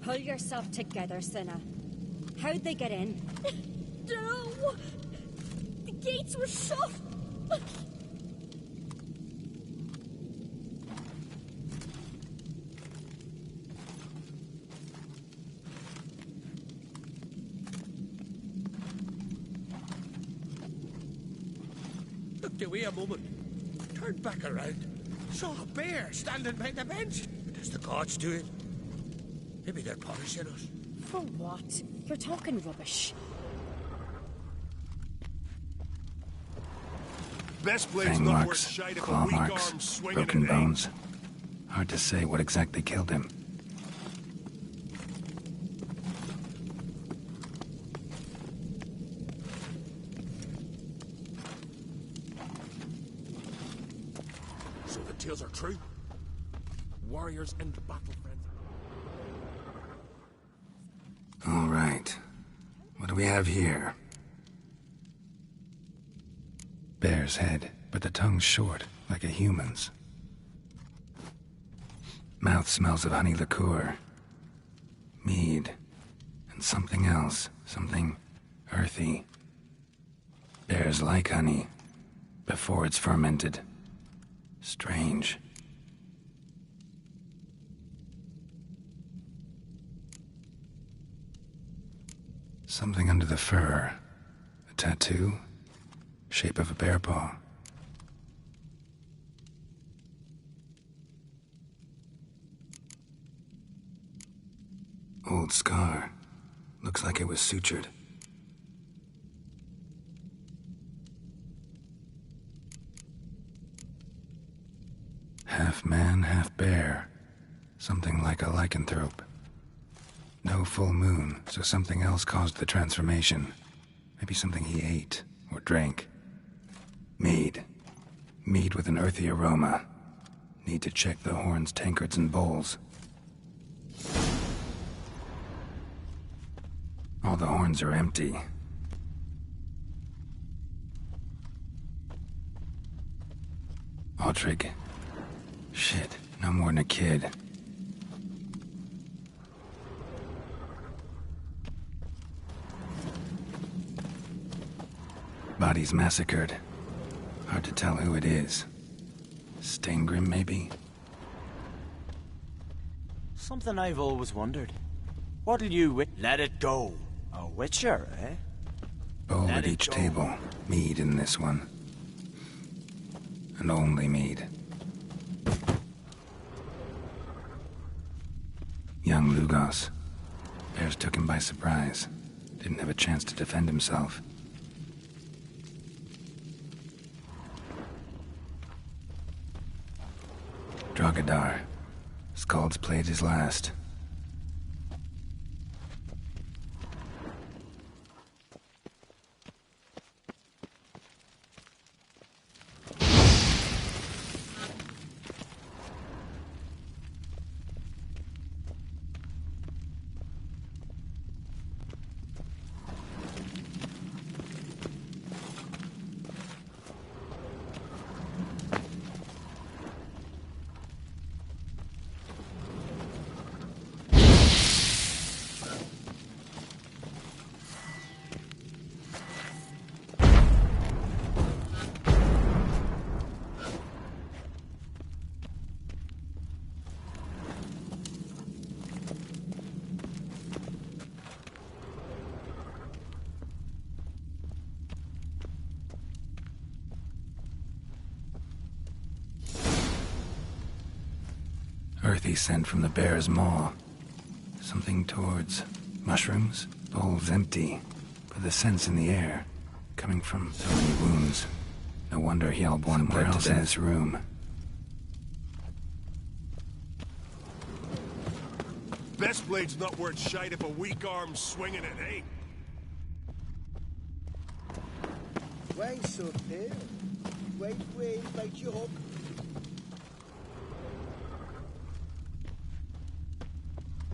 Pull yourself together, Cinna. How'd they get in? Dunno. The gates were shut. Looked away a moment, turned back around, saw a bear standing by the bench. Does the gods do it? Maybe they're punishing us. For what? You're talking rubbish. Best blade's Fang not worth marks, shite if a claw weak marks, arm swinging broken it, eh? bones. Hard to say what exactly killed him. So the tales are true. Warriors in the battle frenzy. All right. What do we have here? Bear's head, but the tongue's short, like a human's. Mouth smells of honey liqueur. Mead. And something else. Something earthy. Bears like honey. Before it's fermented. Strange. Something under the fur. A tattoo? Shape of a bear paw. Old scar. Looks like it was sutured. Half man, half bear. Something like a lycanthrope. No full moon, so something else caused the transformation. Maybe something he ate or drank. Mead. Mead with an earthy aroma. Need to check the horns, tankards, and bowls. All the horns are empty. Aldrich. Shit, no more than a kid. Bodies massacred. Hard to tell who it is. Steingrim, maybe? Something I've always wondered. What'll you let it go? A witcher, eh? Bowl at each table. Mead in this one. And only mead. Young Lugos. Bears took him by surprise. Didn't have a chance to defend himself. Drogadar. Skald's played his last. Earthy scent from the bear's maw. Something towards mushrooms. Bowl's empty, but the scent's in the air. Coming from so many wounds. No wonder Hjalborn bled else in this room. Best blade's not worth shite if a weak arm's swinging it, eh? Why so pale? Wait, bite you hook.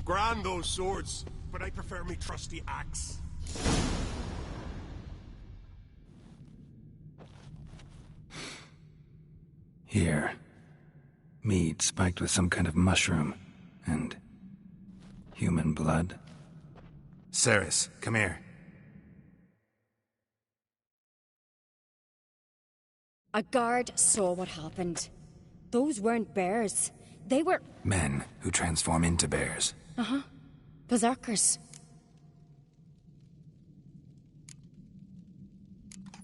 Grand those swords, but I prefer me trusty axe. Here. Mead spiked with some kind of mushroom. And Human blood. Ceres, come here. A guard saw what happened. Those weren't bears. They were... Men who transform into bears. Uh-huh. Berserkers.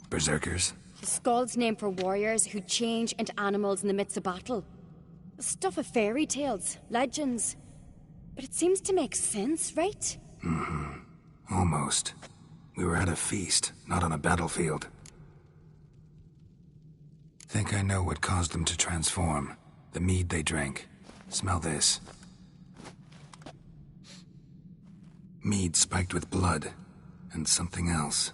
Berserkers? Skald's name for warriors who change into animals in the midst of battle. Stuff of fairy tales, legends. But it seems to make sense, right? Mm-hmm. Almost. We were at a feast, not on a battlefield. Think I know what caused them to transform. The mead they drank. Smell this. Mead spiked with blood. And something else.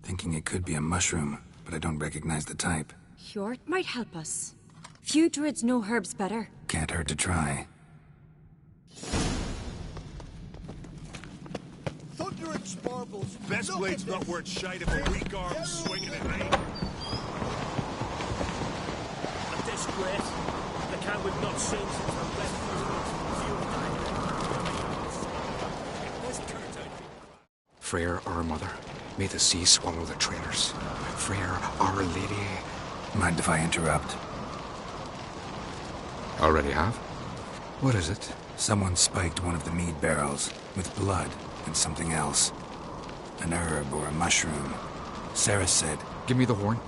Thinking it could be a mushroom, but I don't recognize the type. Hjort might help us. Few druids know herbs better. Can't hurt to try. Thunder and sparkles. Best Look blade's at not this. worth shite of a weak arm swinging at me. A disgrace. The cat would not sing since our best This turns out. Freyr, our mother, may the sea swallow the traitors. Freyr, our lady. Mind if I interrupt? Already have? What is it? Someone spiked one of the mead barrels with blood and something else. An herb or a mushroom. Sarah said, Give me the horn.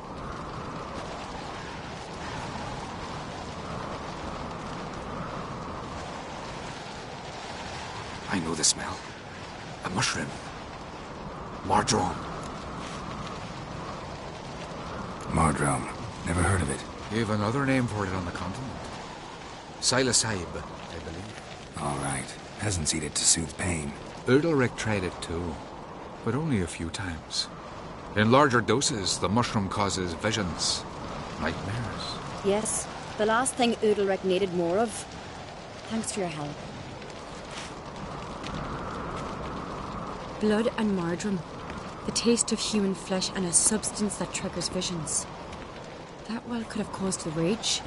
I know the smell. A mushroom. Mardrome. Mardrome. Never heard of it. You have another name for it on the continent. Psilocybe, I believe. All right. Hasn't seen it to soothe pain. Udalric tried it too, but only a few times. In larger doses, the mushroom causes visions, nightmares. Yes, the last thing Udalric needed more of. Thanks for your help. Blood and Mardrome. The taste of human flesh and a substance that triggers visions. That well could have caused the rage.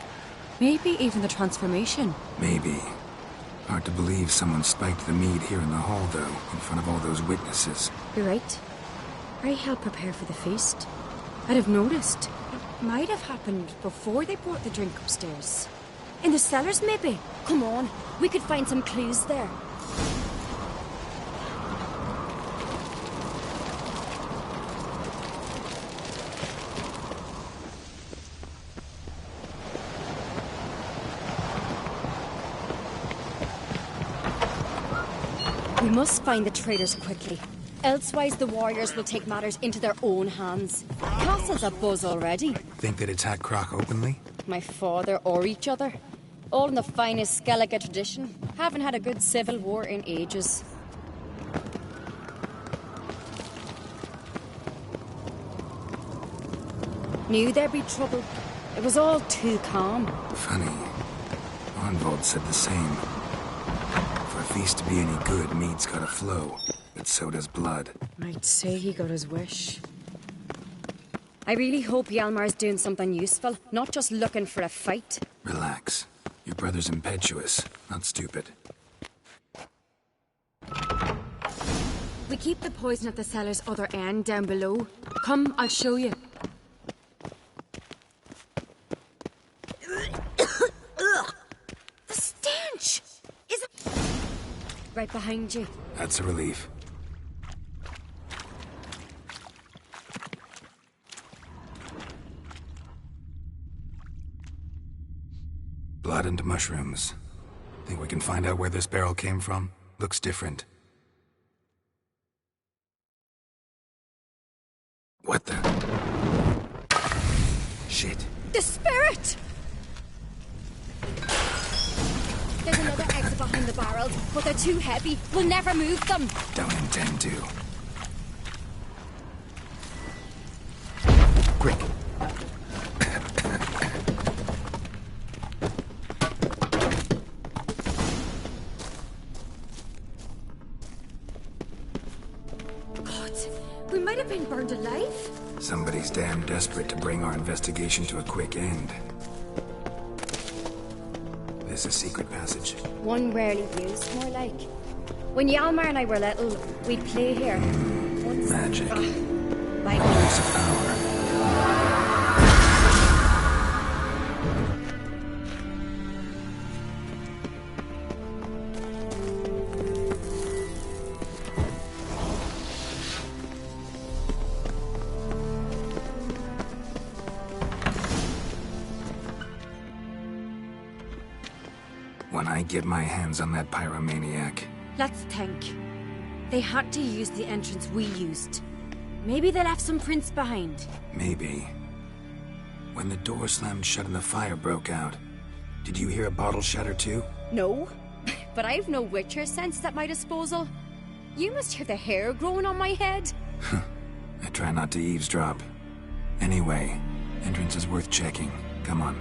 Maybe even the transformation. Maybe. Hard to believe someone spiked the mead here in the hall, though, in front of all those witnesses. You're right. I helped prepare for the feast. I'd have noticed. It might have happened before they brought the drink upstairs. In the cellars, maybe? Come on, we could find some clues there. We must find the traitors quickly. Elsewise, the warriors will take matters into their own hands. Castle's abuzz already. Think they'd attack Croc openly? My father or each other. All in the finest Skellige tradition. Haven't had a good civil war in ages. Knew there'd be trouble. It was all too calm. Funny. Arnvold said the same. For a feast to be any good, mead's gotta flow. But so does blood. Might say he got his wish. I really hope Hjalmar's doing something useful, not just looking for a fight. Relax. Your brother's impetuous, not stupid. We keep the poison at the cellar's other end down below. Come, I'll show you. The stench! Is it... Right behind you. That's a relief. Blood and mushrooms. Think we can find out where this barrel came from? Looks different. What the? Shit. The spirit! There's another exit behind the barrels, but they're too heavy. We'll never move them. Don't intend to. Quick. God, we might have been burned alive. Somebody's damn desperate to bring our investigation to a quick end. This a secret passage. One rarely used, more like. When Yalmar and I were little, we'd play here. Once... Magic. Like... Voice of power. When I get my hands on that pyromaniac... Let's think. They had to use the entrance we used. Maybe they left some prints behind. Maybe. When the door slammed shut and the fire broke out, did you hear a bottle shatter too? No, but I've no Witcher sense at my disposal. You must hear the hair growing on my head. I try not to eavesdrop. Anyway, entrance is worth checking. Come on.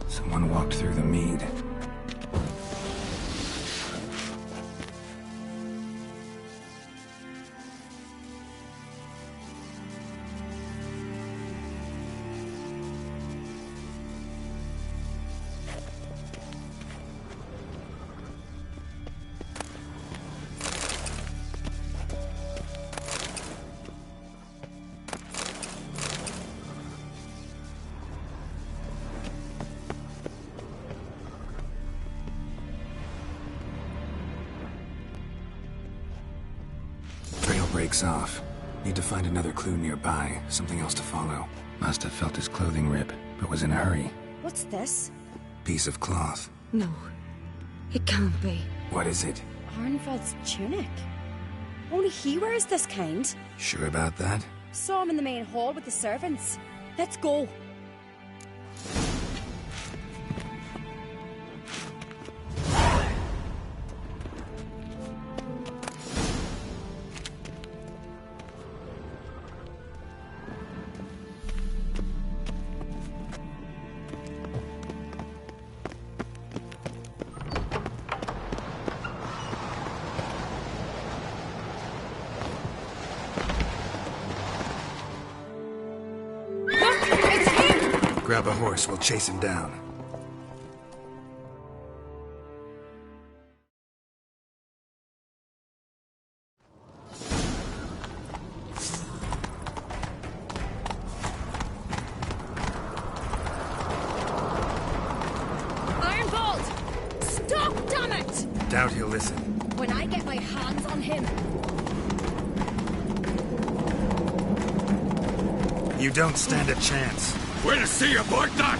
Someone walked through the mead. Breaks off. Need to find another clue nearby, something else to follow. Must have felt his clothing rip, but was in a hurry. What's this? Piece of cloth. No, it can't be. What is it? Arnvald's tunic. Only he wears this kind. Sure about that? Saw him in the main hall with the servants. Let's go. Grab a horse, we'll chase him down. Ironbolt! Stop, damn it! Doubt he'll listen. When I get my hands on him... You don't stand a chance. We'll see about that!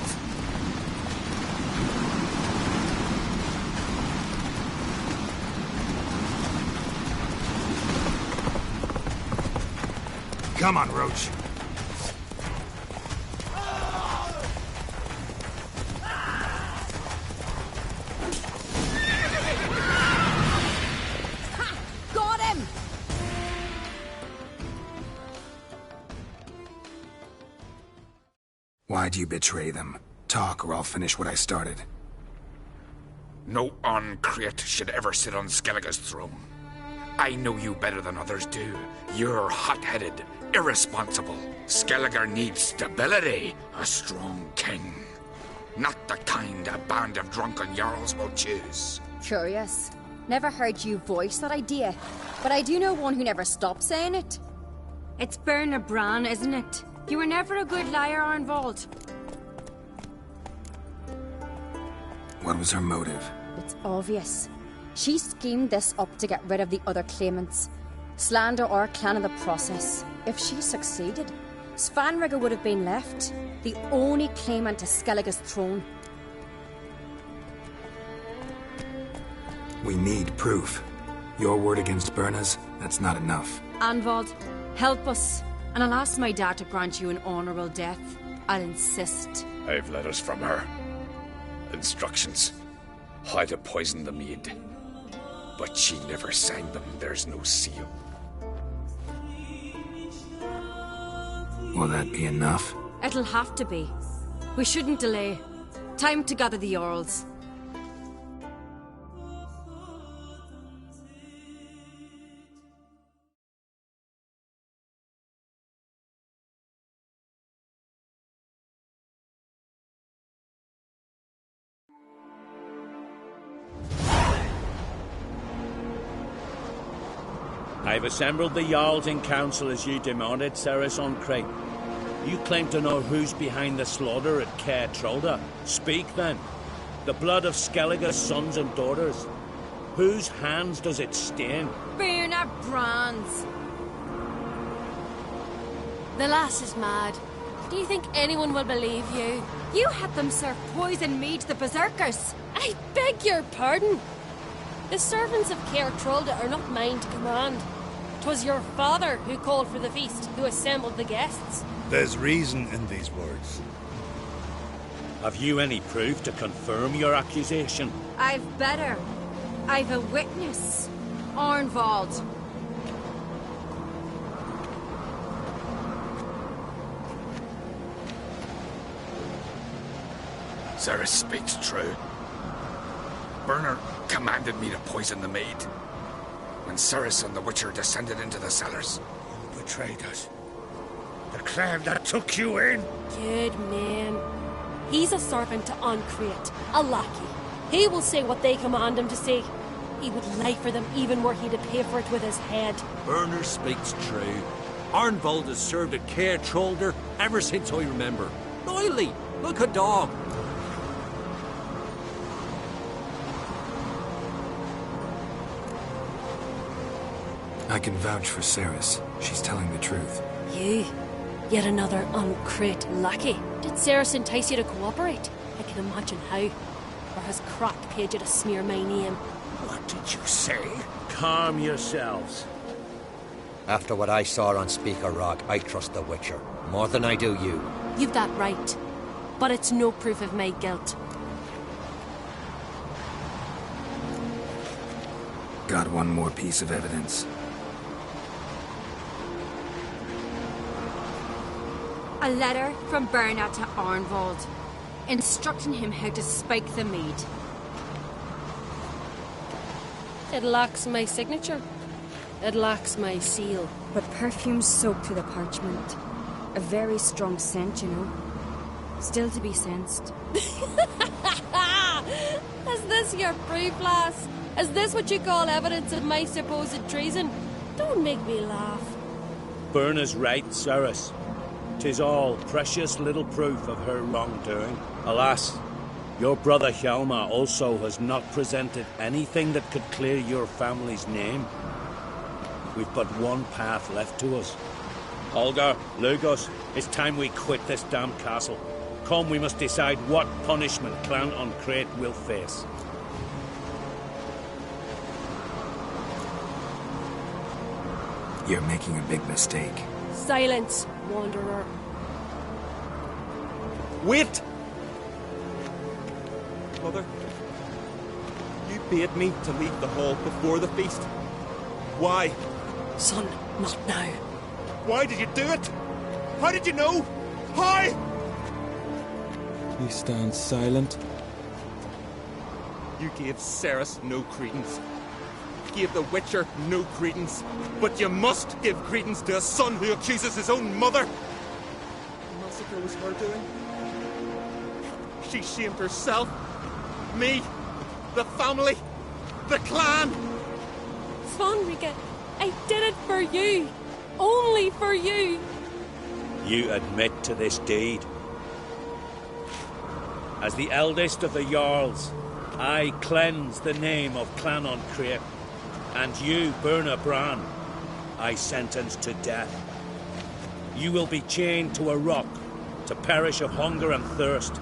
Come on, Roach. Got him! Why'd you betray them? Talk, or I'll finish what I started. No Uncreate should ever sit on Skellige's throne. I know you better than others do. You're hot-headed, irresponsible. Skellige needs stability, a strong king. Not the kind a band of drunken jarls will choose. Curious. Never heard you voice that idea, but I do know one who never stops saying it. It's Berna Bran, isn't it? You were never a good liar, Arnvald. What was her motive? It's obvious. She schemed this up to get rid of the other claimants. Slander our clan in the process. If she succeeded, Svanrige would have been left, the only claimant to Skellige's throne. We need proof. Your word against Berna's, that's not enough. Arnvald, help us, and I'll ask my dad to grant you an honourable death. I'll insist. I've letters from her. Instructions. How to poison the mead. But she never signed them. There's no seal. Will that be enough? It'll have to be. We shouldn't delay. Time to gather the Jarls. I've assembled the Jarls in council as you demanded, Cerys Uncreate. You claim to know who's behind the slaughter at Caer Trolda. Speak then. The blood of Skellige's sons and daughters. Whose hands does it stain? Berna Bran's. The lass is mad. Do you think anyone will believe you? You had them serve poison mead to the berserkers. I beg your pardon. The servants of Caer Trolda are not mine to command. 'Twas your father who called for the feast, who assembled the guests. There's reason in these words. Have you any proof to confirm your accusation? I've better. I've a witness. Arnvald. Cerys speaks true. Berna commanded me to poison the maid. When Cerys and the Witcher descended into the cellars. You betrayed us. The clan that took you in. Good man. He's a servant to Uncreate, a lackey. He will say what they command him to say. He would lie for them even were he to pay for it with his head. Berner speaks true. Arnvald has served at Caer Trolda ever since I remember. Loyally, like a dog. I can vouch for Cerys. She's telling the truth. You? Yet another Uncreate lackey. Did Cerys entice you to cooperate? I can imagine how. Or has Crach paid you to smear my name? What did you say? Calm yourselves. After what I saw on Speaker Rock, I trust the Witcher. More than I do you. You've that right. But it's no proof of my guilt. Got one more piece of evidence. A letter from Berna to Arnvald, instructing him how to spike the mead. It lacks my signature. It lacks my seal. But perfume soaked through the parchment. A very strong scent, you know. Still to be sensed. Is this your proof, lass? Is this what you call evidence of my supposed treason? Don't make me laugh. Berna's right, Cerys. 'Tis all precious little proof of her wrongdoing. Alas, your brother Hjalmar also has not presented anything that could clear your family's name. We've but one path left to us. Holger, Lugos, it's time we quit this damned castle. Come, we must decide what punishment Clan Uncreate will face. You're making a big mistake. Silence, wanderer. Wait! Mother, you bade me to leave the hall before the feast. Why? Son, not now. Why did you do it? How did you know? How? He stands silent. You gave Cerys no credence. Gave the Witcher no credence. But you must give credence to a son who accuses his own mother. The massacre was her doing. She shamed herself. Me. The family. The clan. Svanrige, I did it for you. Only for you. You admit to this deed. As the eldest of the Jarls, I cleanse the name of Clan on Crete, and you, Birna Bran, I sentence to death. You will be chained to a rock to perish of hunger and thirst,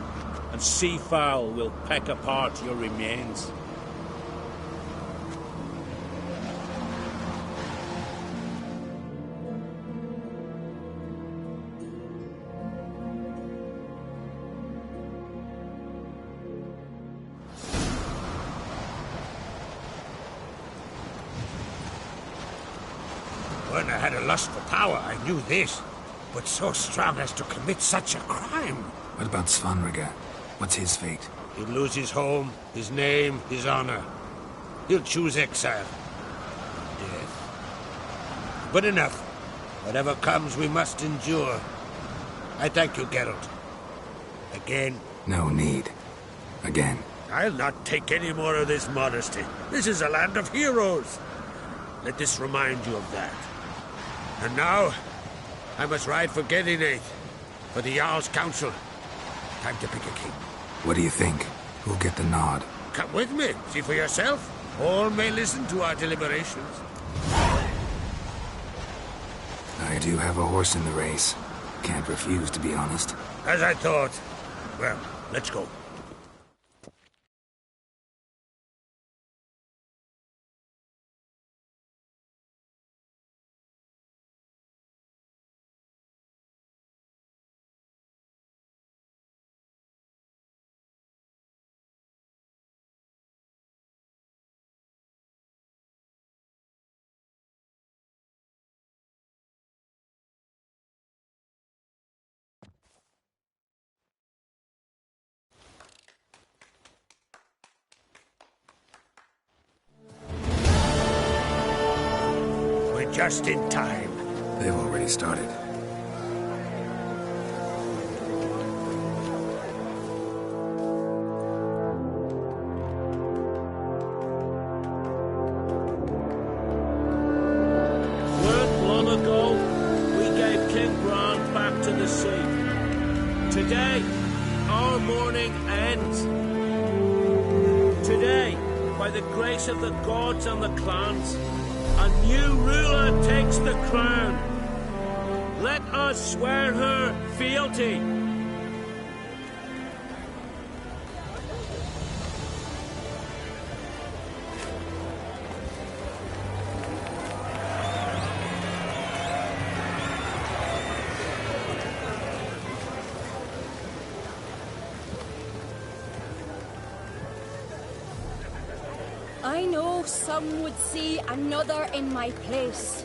and sea fowl will peck apart your remains. When I had a lust for power, I knew this. But so strong as to commit such a crime. What about Svanrige? What's his fate? He'll lose his home, his name, his honor. He'll choose exile. Death. But enough. Whatever comes, we must endure. I thank you, Geralt. Again. No need. Again. I'll not take any more of this modesty. This is a land of heroes. Let this remind you of that. And now, I must ride for Gedinath, for the Jarl's Council. Time to pick a king. What do you think? Who'll get the nod? Come with me, see for yourself. All may listen to our deliberations. I do have a horse in the race. Can't refuse, to be honest. As I thought. Well, let's go. Just in time. They've already started. Long ago, we gave King Bran back to the sea. Today, our mourning ends. Today, by the grace of the gods and the clans, a new ruler takes the crown. Let us swear her fealty. I know some would see another in my place.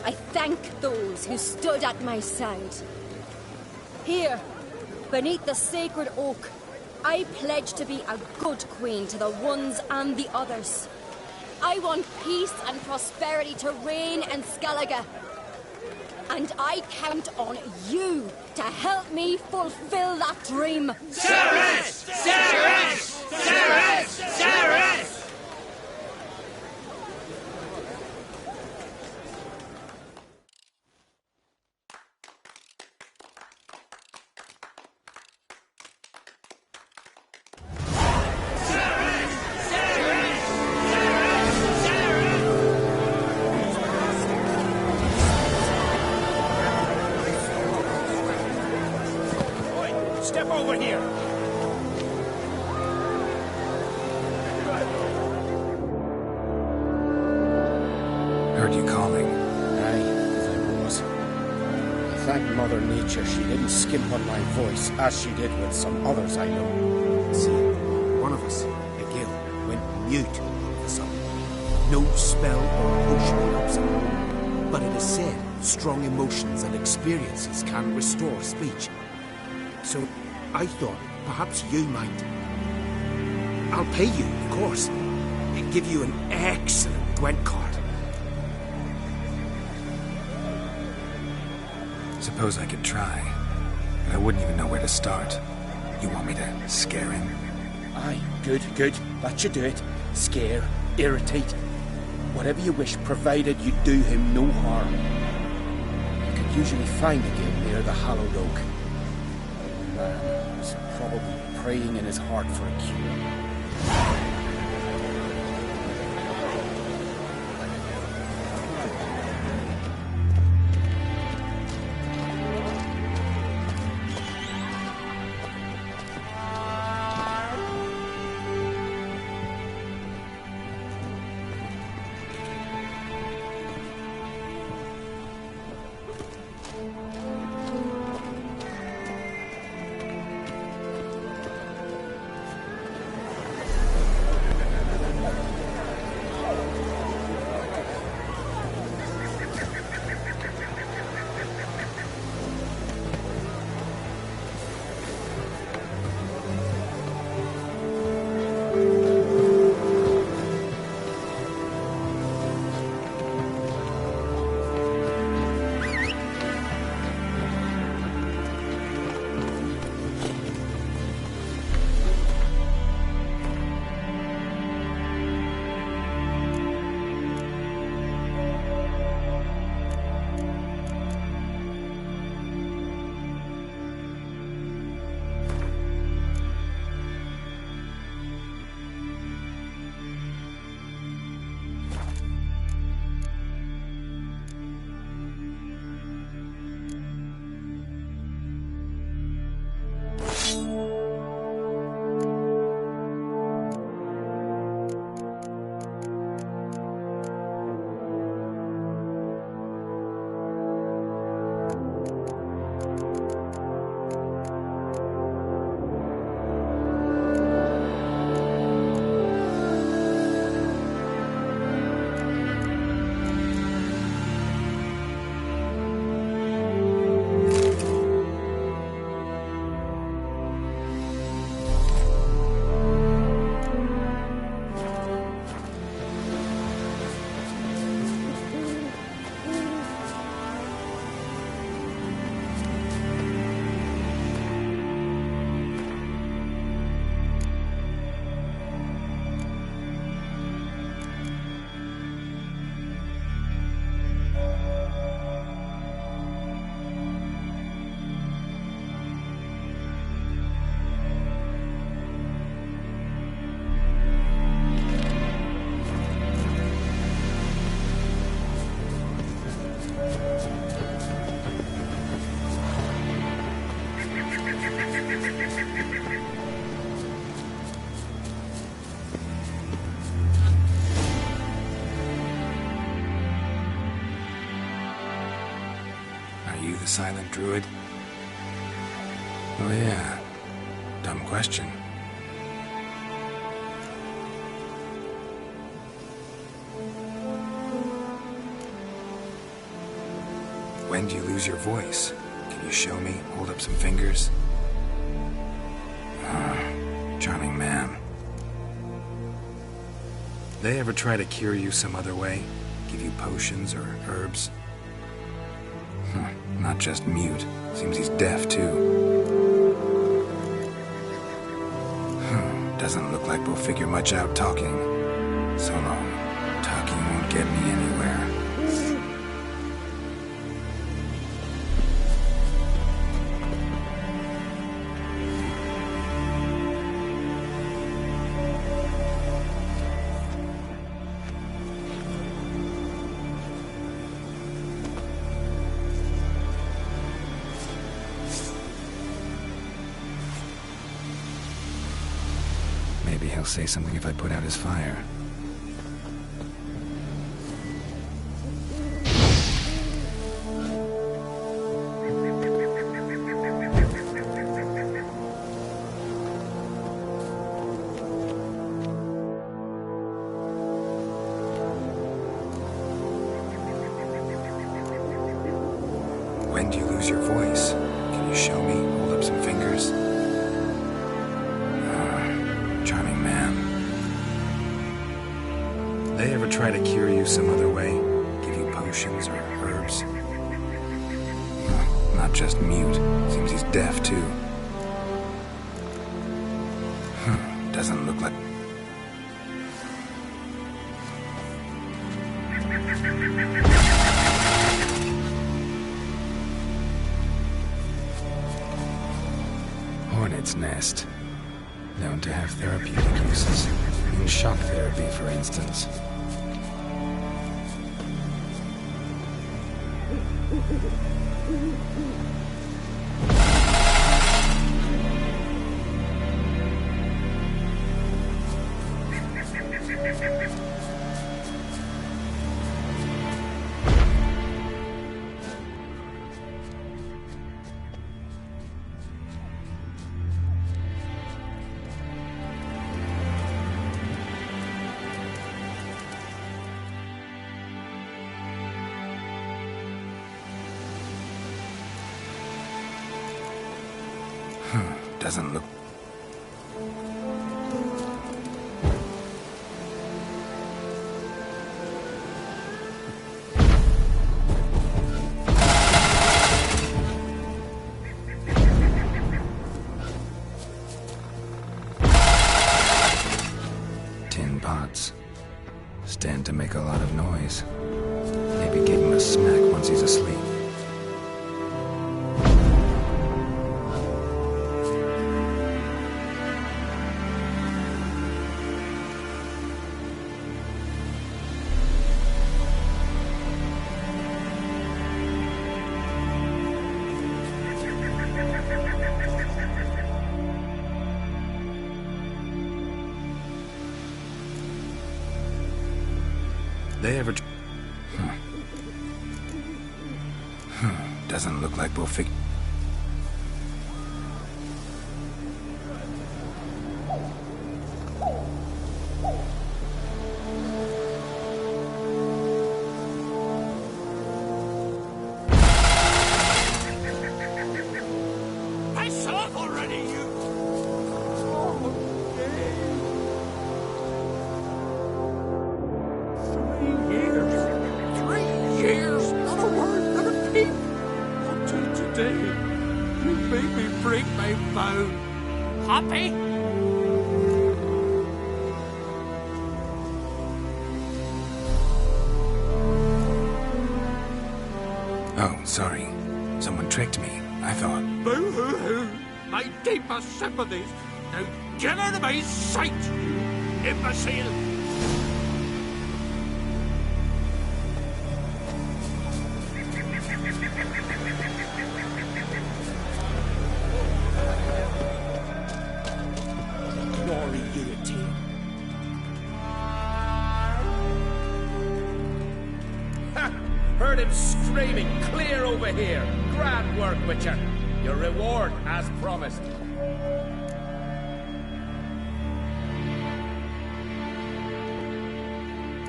I thank those who stood at my side. Here, beneath the sacred oak, I pledge to be a good queen to the ones and the others. I want peace and prosperity to reign in Skellige. And I count on you to help me fulfill that dream. Cerys! Cerys! Cerys! Cerys! Step over here! Heard you calling. Aye, as I was. thank Mother Nature she didn't skimp on my voice as she did with some others I know. See, one of us, Egil, went mute all of a sudden. No spell or potion helps him. But it is said strong emotions and experiences can restore speech. So I thought perhaps you might. I'll pay you, of course. And give you an excellent Gwent card. Suppose I could try, but I wouldn't even know where to start. You want me to scare him? Aye, good. That should do it. Scare, irritate. Whatever you wish, provided you do him no harm. You could usually find a guild near the Hallowed Oak. The man was probably praying in his heart for a cure. The silent druid? Oh yeah. Dumb question. When do you lose your voice? Can you show me? Hold up some fingers? Charming man. They ever try to cure you some other way? Give you potions or herbs? Not just mute. Seems he's deaf, too. Doesn't look like we'll figure much out talking. So long. Talking won't get me anywhere. Maybe he'll say something if I put out his fire. recognize your voice. Can you show me? Hold up some fingers. Charming man. They ever try to cure you some other way? Give you potions or herbs? Not just mute. Seems he's deaf, too. Doesn't look like... Hornet's nest. Known to have therapeutic uses. In shock therapy, for instance. Doesn't look... Tin pots. Stand to make a lot of noise. Maybe give him a smack once he's asleep. They ever... Doesn't look like we'll fix... I saw it already, you... Break my vow. Happy? Oh, sorry. Someone tricked me, I thought. Boo-hoo-hoo! My deepest sympathies. Now get out of my sight, you imbecile! Heard him screaming, clear over here. Grand work, Witcher. Your reward as promised.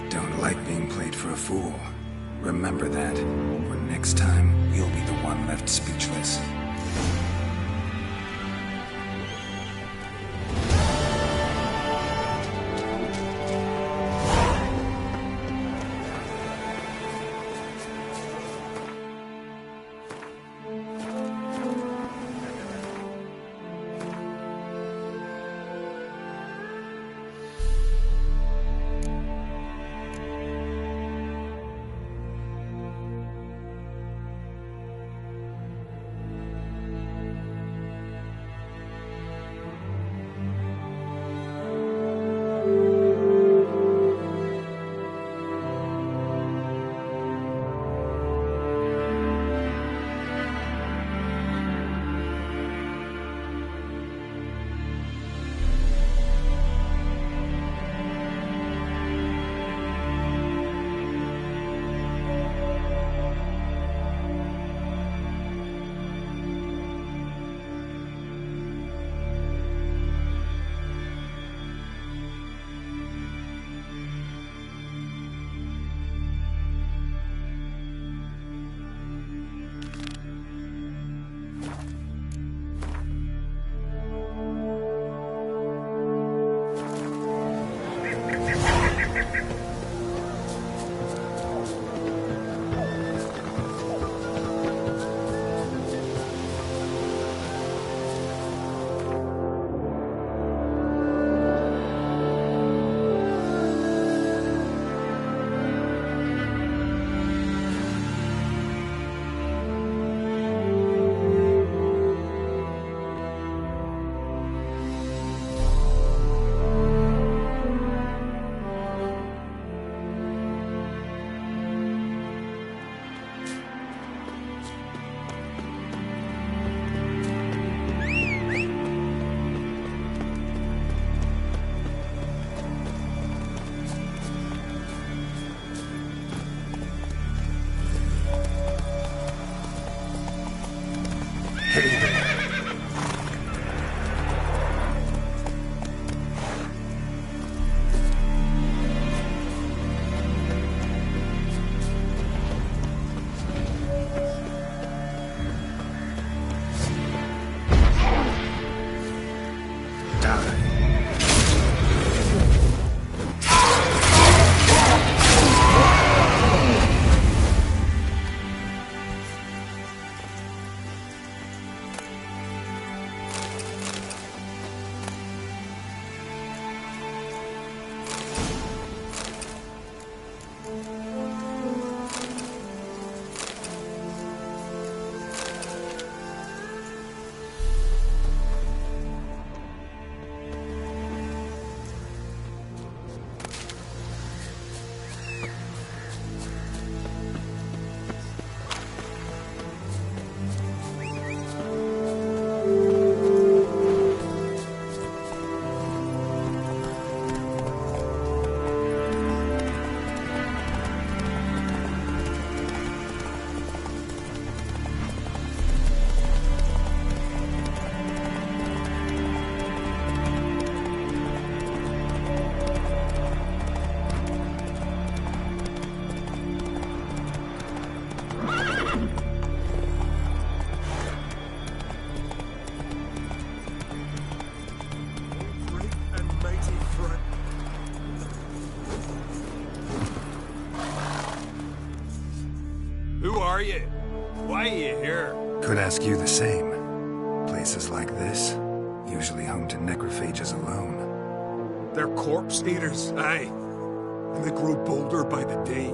Don't like being played for a fool. Remember that. Or next time, you'll be the one left speechless. Who are you? Why are you here? Could ask you the same. Places like this, usually home to necrophages alone. They're corpse eaters, aye. And they grow bolder by the day.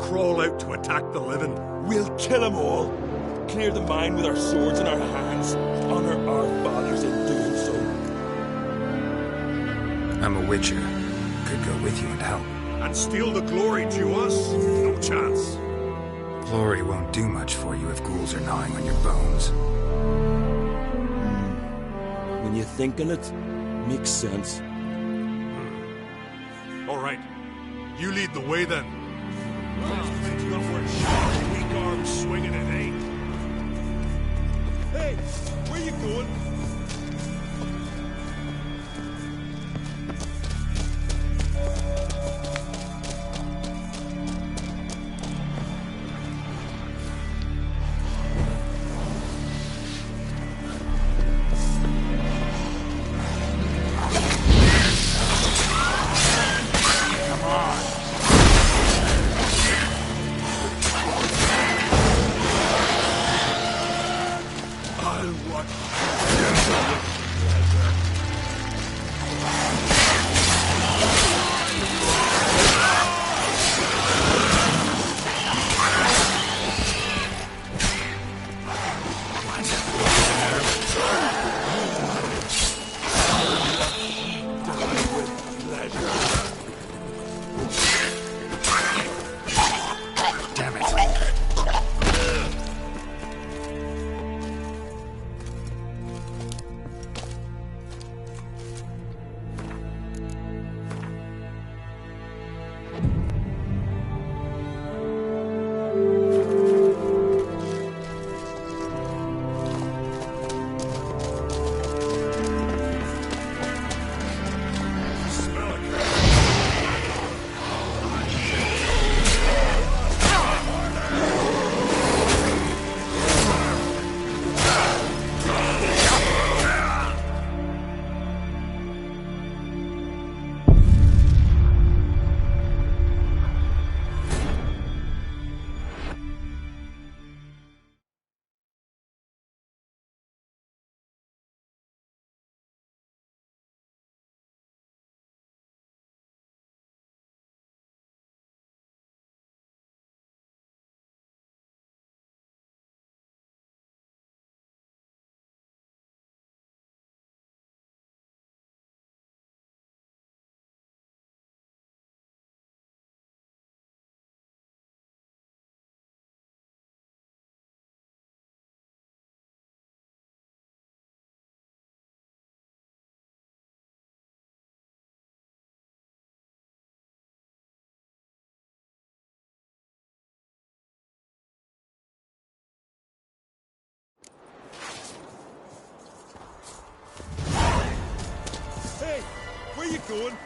Crawl out to attack the living. We'll kill them all. Clear the mine with our swords in our hands. Honor our fathers in doing so. I'm a witcher. Could go with you and help. And steal the glory to us? No chance. Glory won't do much for you if ghouls are gnawing on your bones. When you think on it, makes sense. All right. You lead the way then. Weak arms swinging at eight. Hey, where you going? Hey, where you going?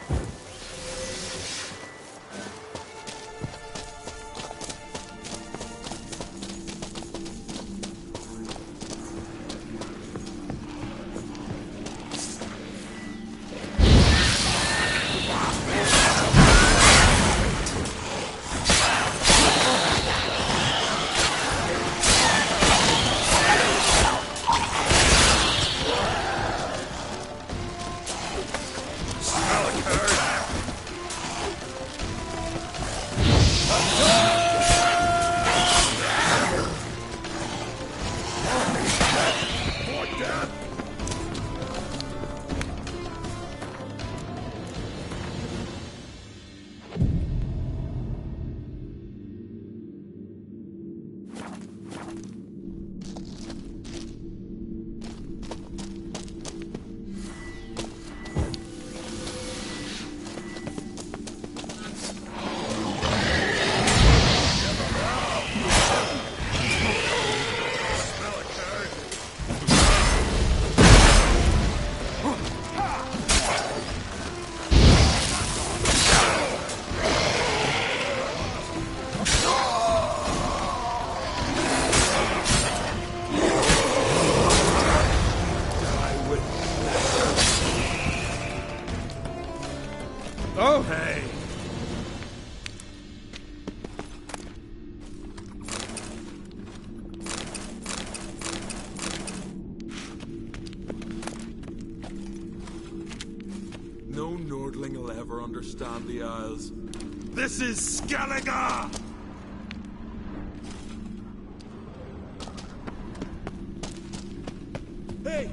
Oh, hey. understand the Isles. This is Skellige! Hey!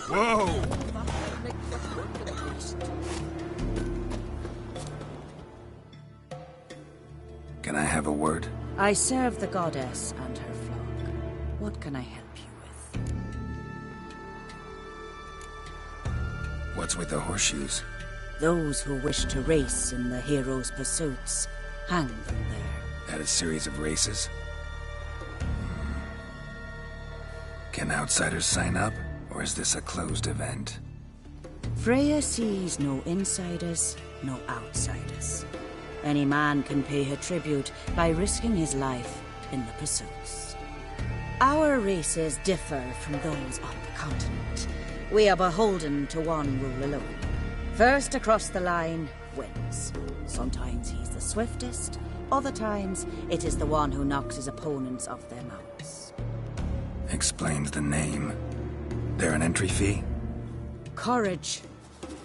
Whoa! Can I have a word? I serve the goddess and her flock. What can I help you with? What's with the horseshoes? Those who wish to race in the hero's pursuits, hang them there. At a series of races? Can outsiders sign up, or is this a closed event? Freya sees no insiders, no outsiders. Any man can pay her tribute by risking his life in the pursuits. Our races differ from those on the continent. We are beholden to one rule alone. First across the line wins. Sometimes he's the swiftest, other times it is the one who knocks his opponents off their mounts. Explains the name. There an entry fee? Courage.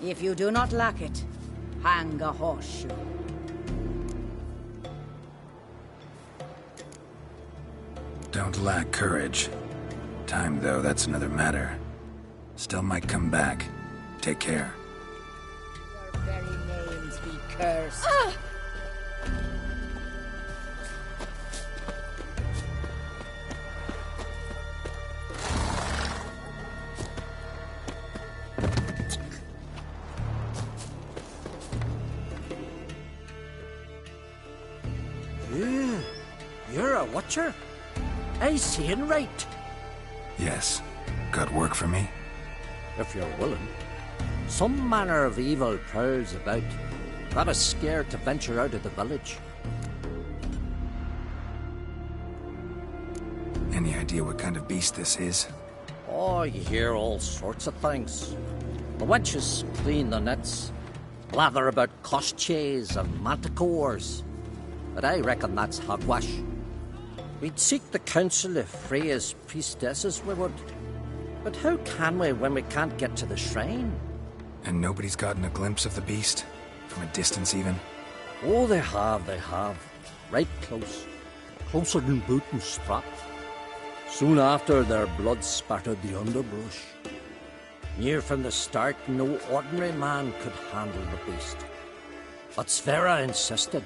If you do not lack it, hang a horseshoe. Don't lack courage. Time, though, that's another matter. Still might come back. Take care. Your very names be cursed. You're a watcher? I seeing right. Yes. Got work for me? If you're willing. Some manner of evil prowls about. That is scared to venture out of the village. Any idea what kind of beast this is? Oh, you hear all sorts of things. The wenches clean the nets, blather about koshchays and manticores. But I reckon that's hogwash. We'd seek the counsel of Freya's priestesses, we would. But how can we when we can't get to the shrine? And nobody's gotten a glimpse of the beast? From a distance, even? Oh, they have. Right close. Closer than boot and strap. Soon after, their blood spattered the underbrush. Near from the start, no ordinary man could handle the beast. But Sverre insisted.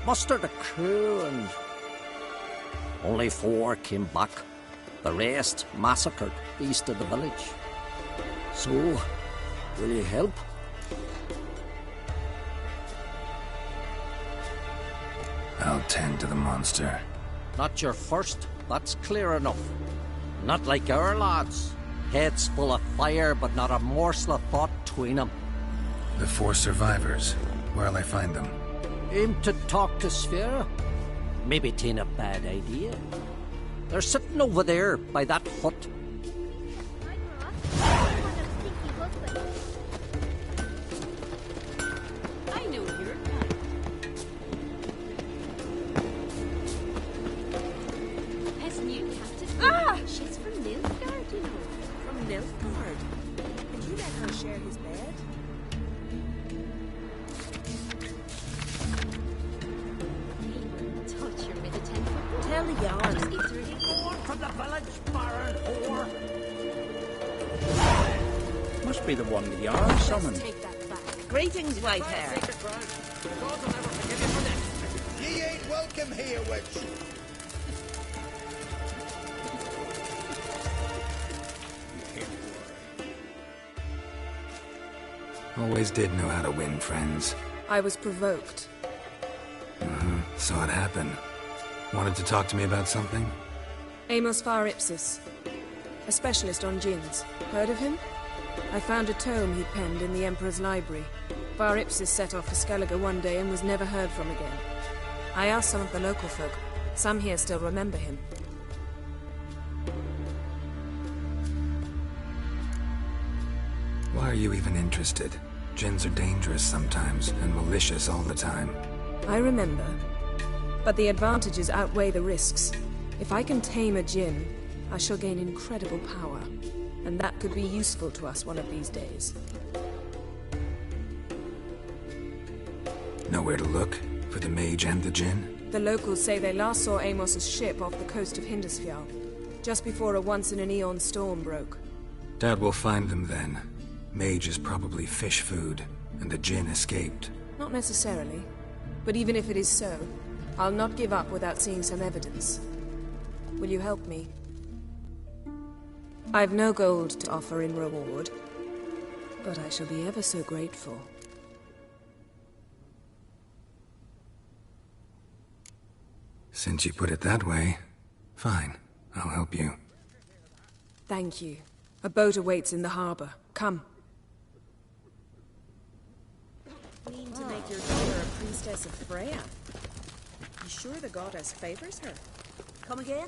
Mustered a crew and... Only 4 came back. The rest massacred east of the village. So, will you help? I'll tend to the monster. Not your first, that's clear enough. Not like our lads. Heads full of fire, but not a morsel of thought between them. The 4 survivors. Where'll I find them? Aim to talk to Sverre? Maybe 'tain't a bad idea. They're sitting over there by that hut. I know your kind. His new captain. She's from Nilfgaard, you know. From Nilfgaard? Could you let her share his bed? Tell the yarn. From the village, Baron whore. Must be the one the Jarl summoned. Take that back. Greetings, Whitehair. Ye ain't welcome here, witch. Always did know how to win friends. I was provoked. Saw it happen. Wanted to talk to me about something? Amos Var Ipsis, a specialist on jinns. Heard of him? I found a tome he'd penned in the Emperor's library. Var Ipsis set off for Skellige one day and was never heard from again. I asked some of the local folk. Some here still remember him. Why are you even interested? Djinns are dangerous sometimes, and malicious all the time. I remember. But the advantages outweigh the risks. If I can tame a Djinn, I shall gain incredible power. And that could be useful to us one of these days. Nowhere to look? For the mage and the Djinn? The locals say they last saw Amos's ship off the coast of Hindisfjall, just before a once-in-an-eon storm broke. Doubt we'll find them then. Mage is probably fish food, and the Djinn escaped. Not necessarily. But even if it is so, I'll not give up without seeing some evidence. Will you help me? I've no gold to offer in reward, but I shall be ever so grateful. Since you put it that way, fine. I'll help you. Thank you. A boat awaits in the harbor. Come. Mean to make your daughter a priestess of Freya? You sure the goddess favors her? Come again?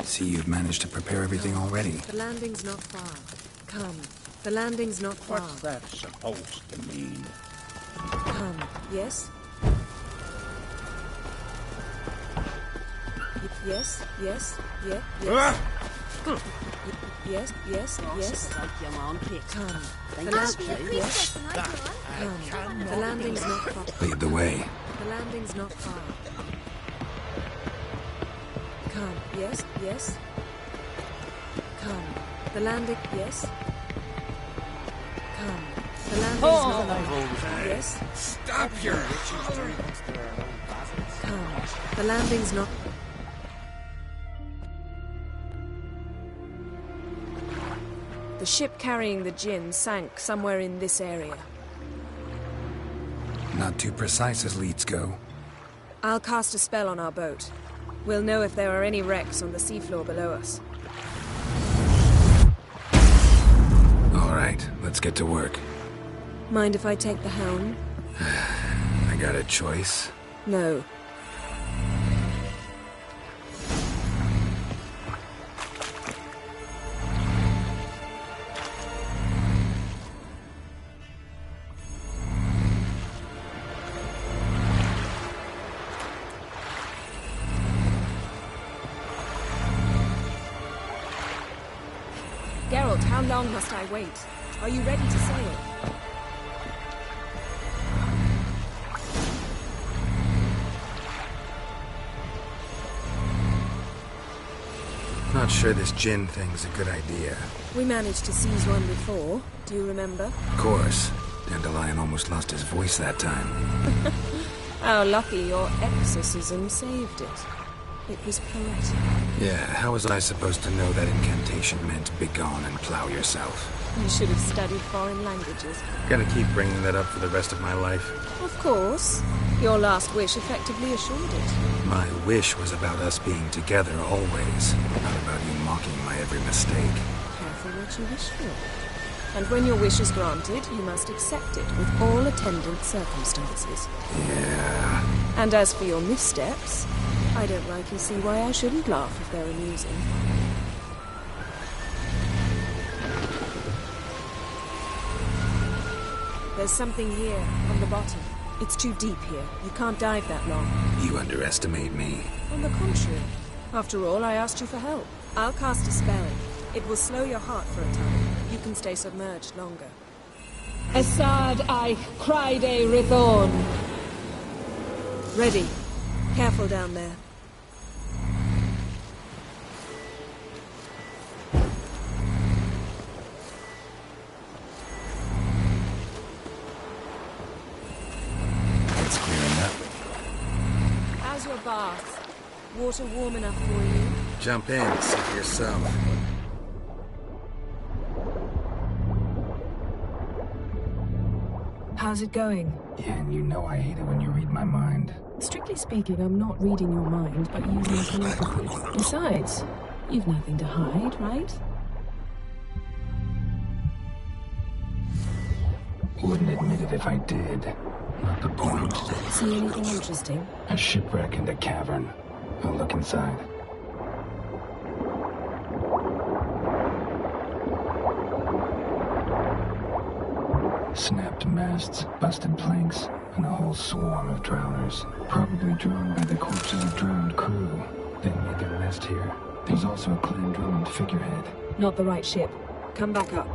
See, you've managed to prepare everything already. The landing's not far. Come. The landing's not far. What's that supposed to mean? Come. Yes? Yes, yes, yes, yes. Yes, yes, yes. Come. The landing's not far. Lead the way. The landing's not far. Come. Yes, yes. Come. The landing. Yes. Come. The landing's not far. Yes. Stop your hollering. Come. The landing's not. The ship carrying the Djinn sank somewhere in this area. Not too precise as leads go. I'll cast a spell on our boat. We'll know if there are any wrecks on the seafloor below us. All right, let's get to work. Mind if I take the helm? I got a choice. No. Geralt, how long must I wait? Are you ready to sail? Not sure this Djinn thing's a good idea. We managed to seize one before. Do you remember? Of course. Dandelion almost lost his voice that time. How lucky your exorcism saved it. It was poetic. Yeah, how was I supposed to know that incantation meant begone and plow yourself? You should have studied foreign languages. Gonna keep bringing that up for the rest of my life? Of course. Your last wish effectively assured it. My wish was about us being together always, not about you mocking my every mistake. Careful what you wish for. And when your wish is granted, you must accept it with all attendant circumstances. Yeah. And as for your missteps, I don't rightly see why I shouldn't laugh if they're amusing. There's something here, on the bottom. It's too deep here. You can't dive that long. You underestimate me. On the contrary. After all, I asked you for help. I'll cast a spell. It will slow your heart for a time. You can stay submerged longer. Assad I Cryde Rithorn. Ready. Careful down there. It's clearing up. How's your bath? Water warm enough for you? Jump in, see for yourself. How's it going? Yeah, and you know I hate it when you read my mind. Strictly speaking, I'm not reading your mind, but using telepathy. Besides, you've nothing to hide, right? Wouldn't admit it if I did. Not the point. See anything interesting? A shipwreck and a cavern. I'll look inside. Snapped masts, busted planks, and a whole swarm of drowners. Probably drawn by the corpses of drowned crew. They made their nest here. There's also a Clan Drummond figurehead. Not the right ship. Come back up.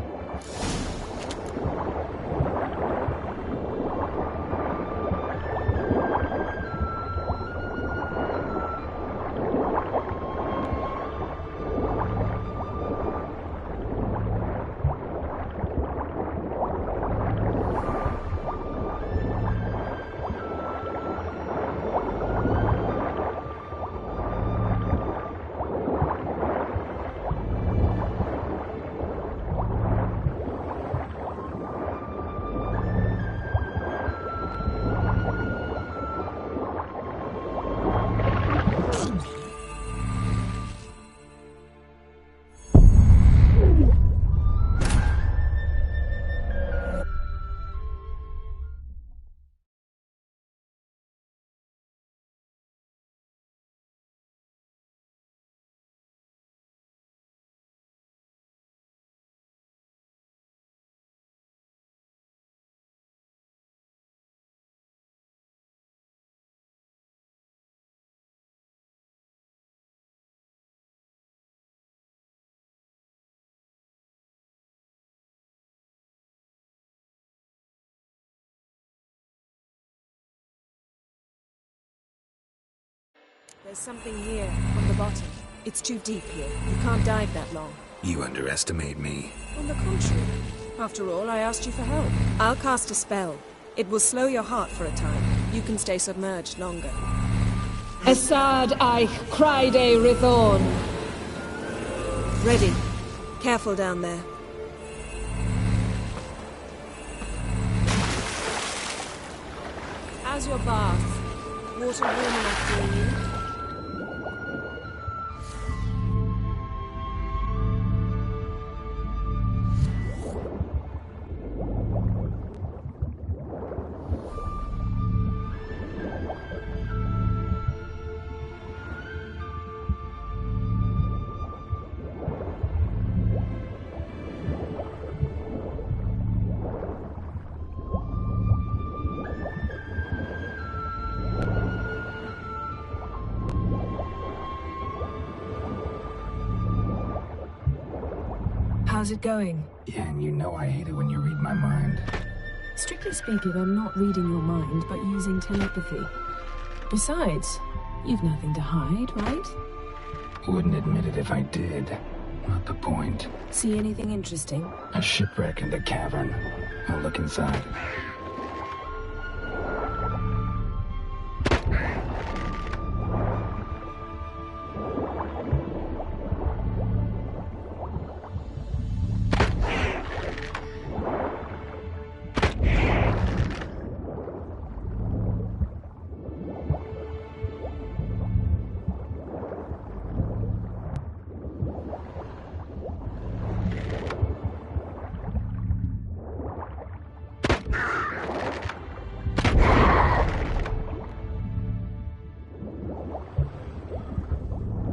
There's something here, on the bottom. It's too deep here. You can't dive that long. You underestimate me. On the contrary. After all, I asked you for help. I'll cast a spell. It will slow your heart for a time. You can stay submerged longer. Esad Eich Cryde Rithorn. Ready. Careful down there. How's your bath? Water warm enough for you? How's it going? Yeah, and you know I hate it when you read my mind. Strictly speaking, I'm not reading your mind, but using telepathy. Besides, you've nothing to hide, right? Wouldn't admit it if I did. Not the point. See anything interesting? A shipwreck and a cavern. I'll look inside.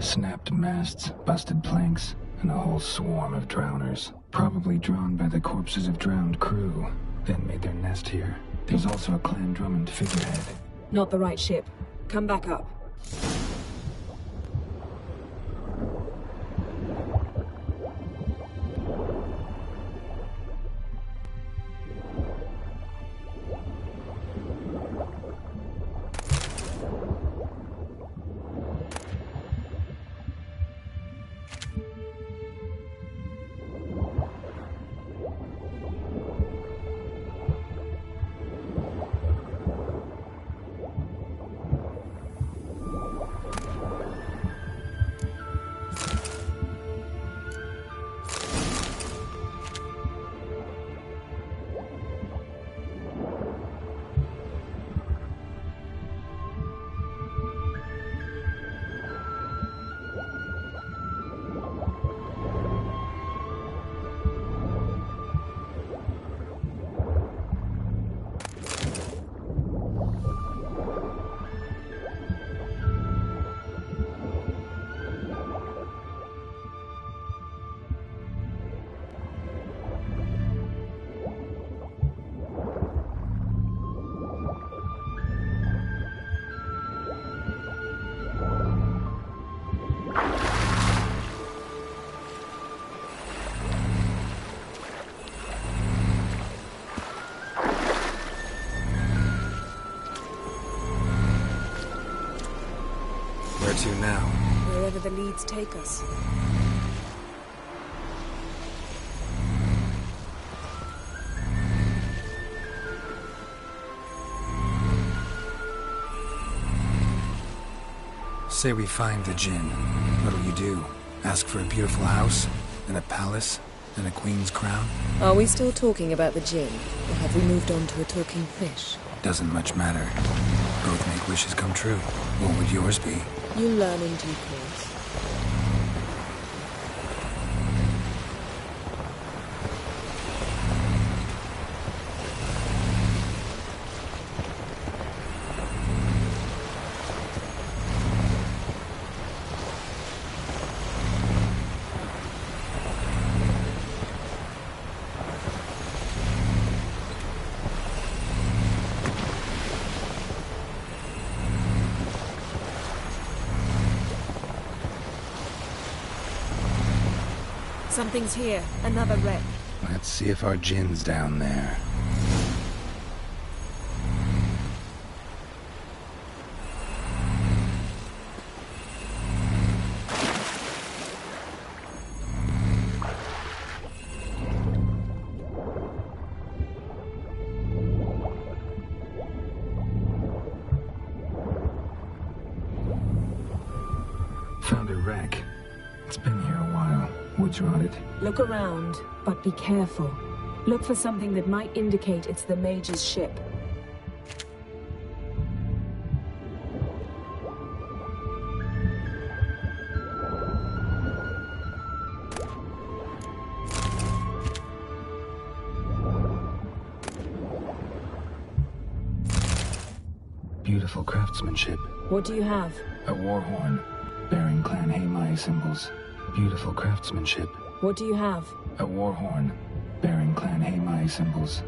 Snapped masts, busted planks, and a whole swarm of drowners. Probably drawn by the corpses of drowned crew, then made their nest here. There's also a Clan Drummond figurehead. Not the right ship. Come back up. to now? Wherever the leads take us. Say we find the Jinn. What'll you do? Ask for a beautiful house? And a palace? And a queen's crown? Are we still talking about the Jinn? Or have we moved on to a talking fish? Doesn't much matter. Both make wishes come true. What would yours be? You learn in due course. Something's here. Another wreck. Let's see if our Jinn's down there. Found a wreck. It's been here a while. Wood's rotted. Look around, but be careful. Look for something that might indicate it's the mage's ship. Beautiful craftsmanship. What do you have? A war horn, bearing Clan Haemai symbols. Beautiful craftsmanship. What do you have? A war horn, bearing Clan Haemai symbols.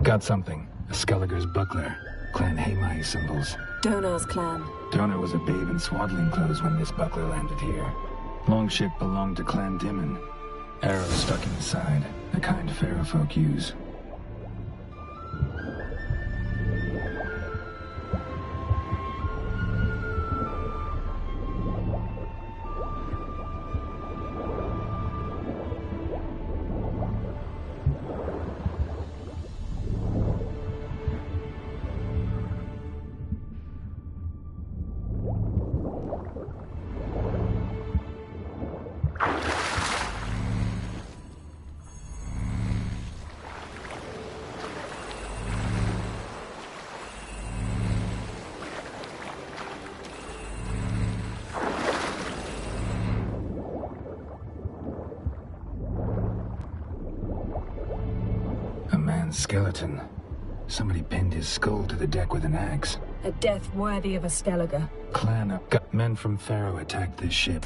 Got something. A Skellige's buckler. Clan Haemai symbols. Donar's clan. Donar was a babe in swaddling clothes when this buckler landed here. Longship belonged to Clan Dimon. Arrows stuck in the side, the kind Pharaoh folk use. Skeleton. Somebody pinned his skull to the deck with an axe. A death worthy of a Skellige. Clan up. Got men from Pharaoh attacked this ship.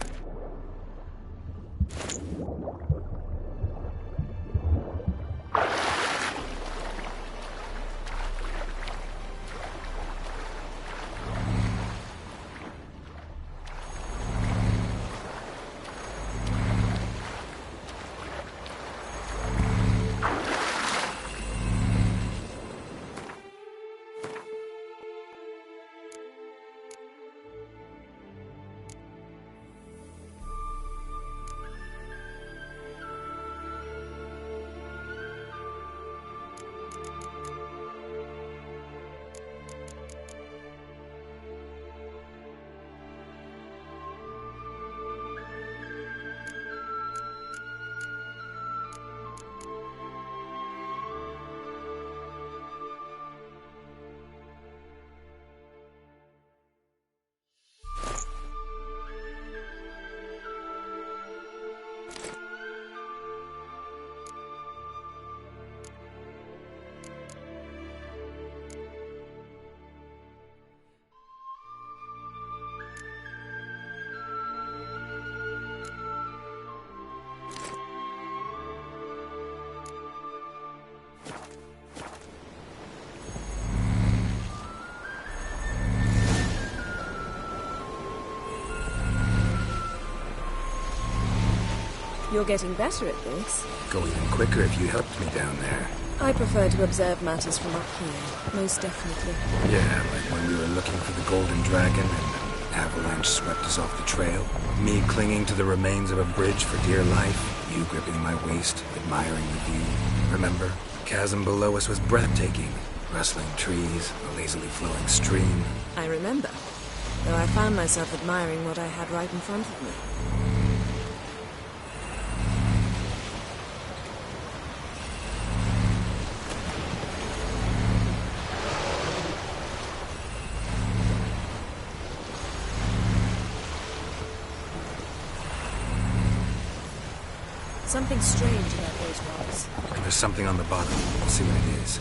You're getting better at this. Go even quicker if you helped me down there. I prefer to observe matters from up here, most definitely. Yeah, like when we were looking for the Golden Dragon and the avalanche swept us off the trail. Me clinging to the remains of a bridge for dear life. You gripping my waist, admiring the view. Remember? The chasm below us was breathtaking. Rustling trees, a lazily flowing stream. I remember, though I found myself admiring what I had right in front of me. Something strange about those rocks. And there's something on the bottom. We'll see what it is.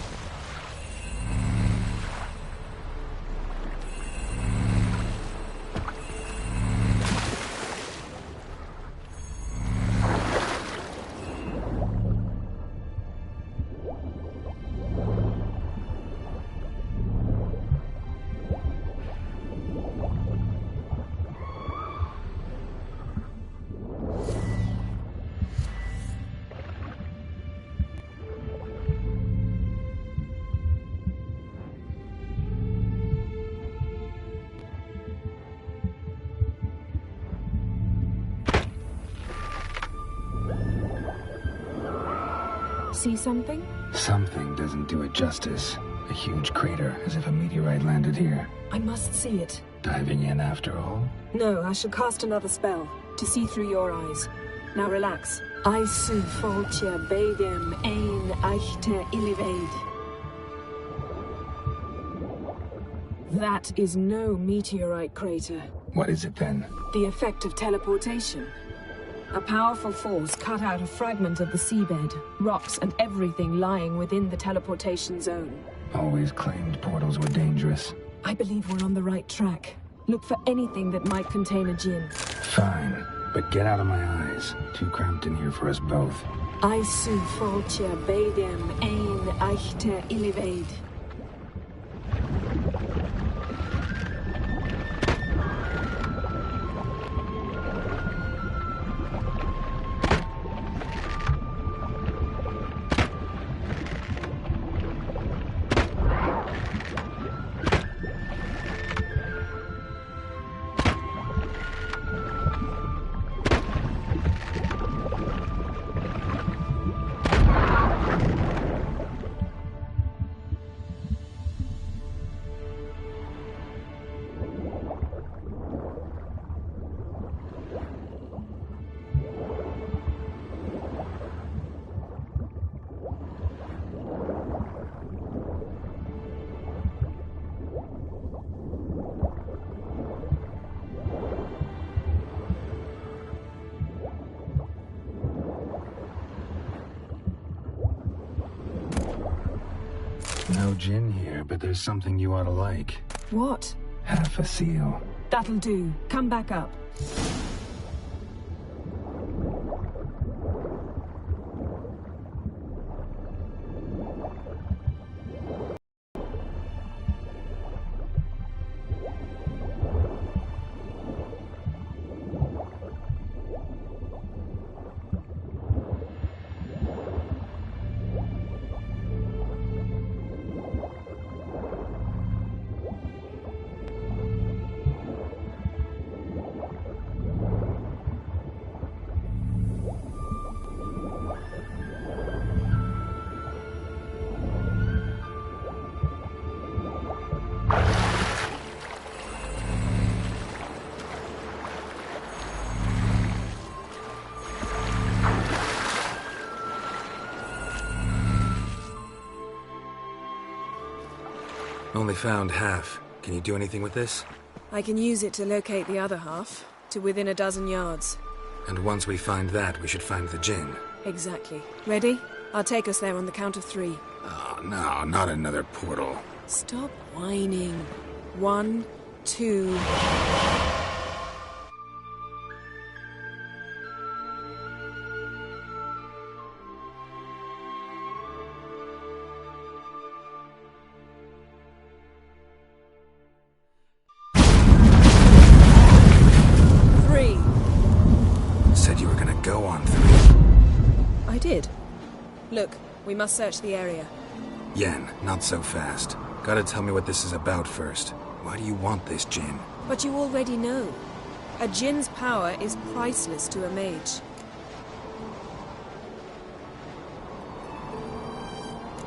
See something? Something doesn't do it justice. A huge crater, as if a meteorite landed here. I must see it. Diving in after all? No, I shall cast another spell, to see through your eyes. Now relax. Aisu foltja beidem ein eichte iliveid. That is no meteorite crater. What is it then? The effect of teleportation. A powerful force cut out a fragment of the seabed, rocks and everything lying within the teleportation zone. Always claimed portals were dangerous. I believe we're on the right track. Look for anything that might contain a djinn. Fine, but get out of my eyes. Too cramped in here for us both. Aisu foltja beidem ein eichte iliveid. No djinn here, but there's something you ought to like. What? Half a seal. That'll do. Come back up. Only found half. Can you do anything with this? I can use it to locate the other half, to within a dozen yards. And once we find that, we should find the djinn. Exactly. Ready? I'll take us there on the count of 3. Oh, no, not another portal. Stop whining. 1, 2... Said you were gonna go on 3. I did. Look, we must search the area. Yen, not so fast. Gotta tell me what this is about first. Why do you want this Jinn? But you already know. A Jinn's power is priceless to a mage.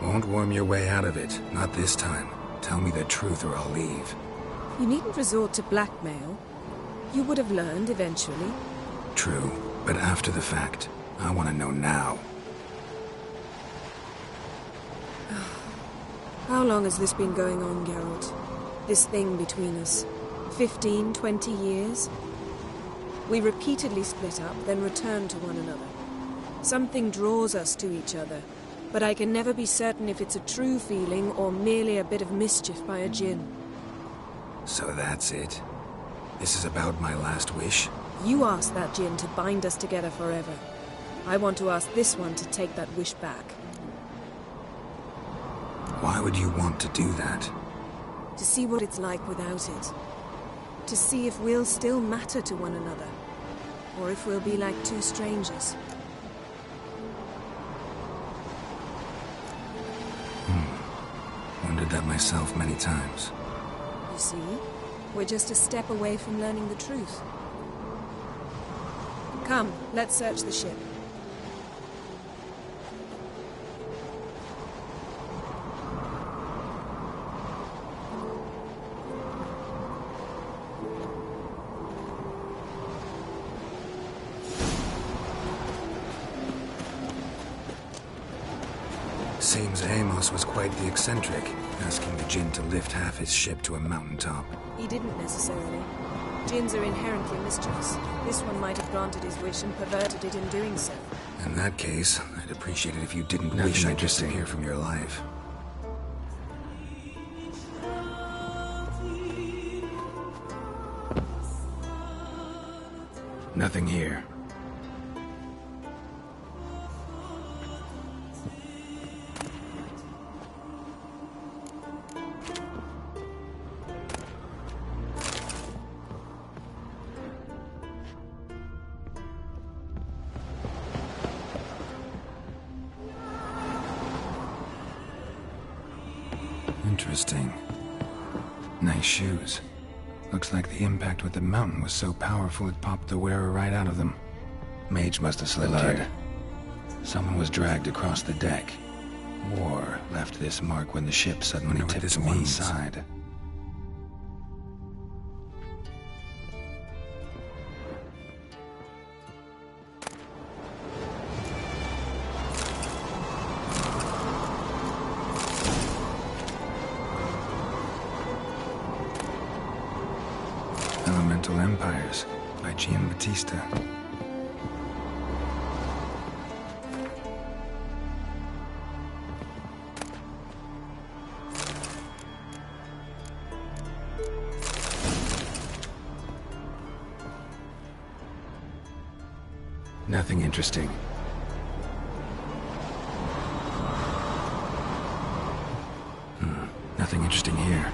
Won't worm your way out of it. Not this time. Tell me the truth or I'll leave. You needn't resort to blackmail. You would have learned eventually. True, but after the fact. I want to know now. How long has this been going on, Geralt? This thing between us? 15, 20 years? We repeatedly split up, then return to one another. Something draws us to each other, but I can never be certain if it's a true feeling or merely a bit of mischief by a Jinn. So that's it? This is about my last wish? You asked that Jinn to bind us together forever. I want to ask this one to take that wish back. Why would you want to do that? To see what it's like without it. To see if we'll still matter to one another. Or if we'll be like two strangers. Wondered that myself many times. You see? We're just a step away from learning the truth. Come, let's search the ship. Seems Amos was quite the eccentric, asking the Jinn to lift half his ship to a mountaintop. He didn't necessarily. Jinns are inherently mischievous. This one might have granted his wish and perverted it in doing so. In that case, I'd appreciate it if you didn't wish I'd disappear from your life. Nothing here. Interesting. Nice shoes. Looks like the impact with the mountain was so powerful it popped the wearer right out of them. Mage must have slipped here. Someone was dragged across the deck. War left this mark when the ship suddenly tipped to one side. Elemental Empires by Giambattista. Nothing interesting. Nothing interesting here.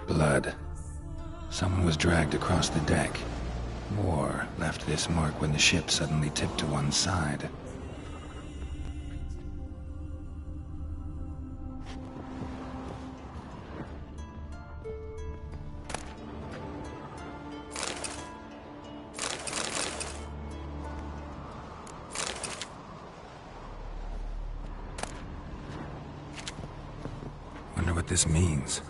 Blood. Someone was dragged across the deck. War left this mark when the ship suddenly tipped to one side. Wonder what this means.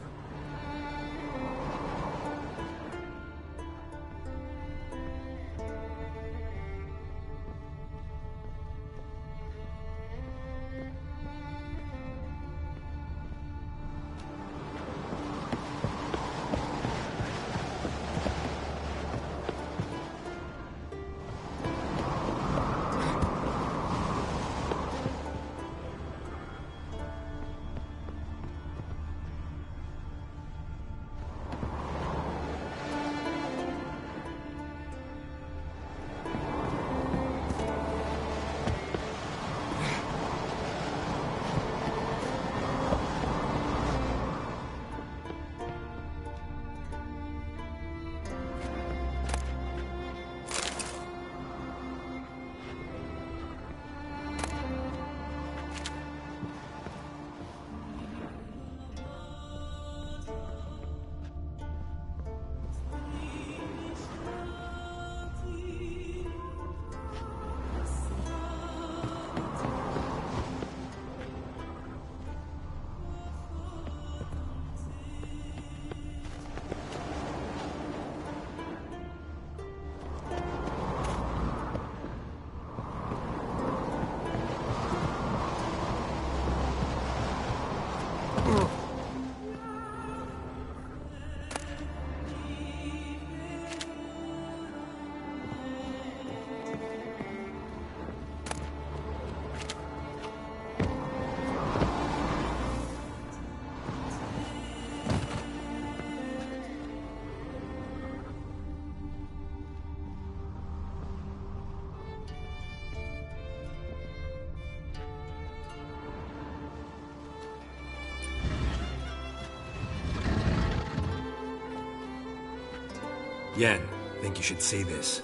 Yen, think you should see this.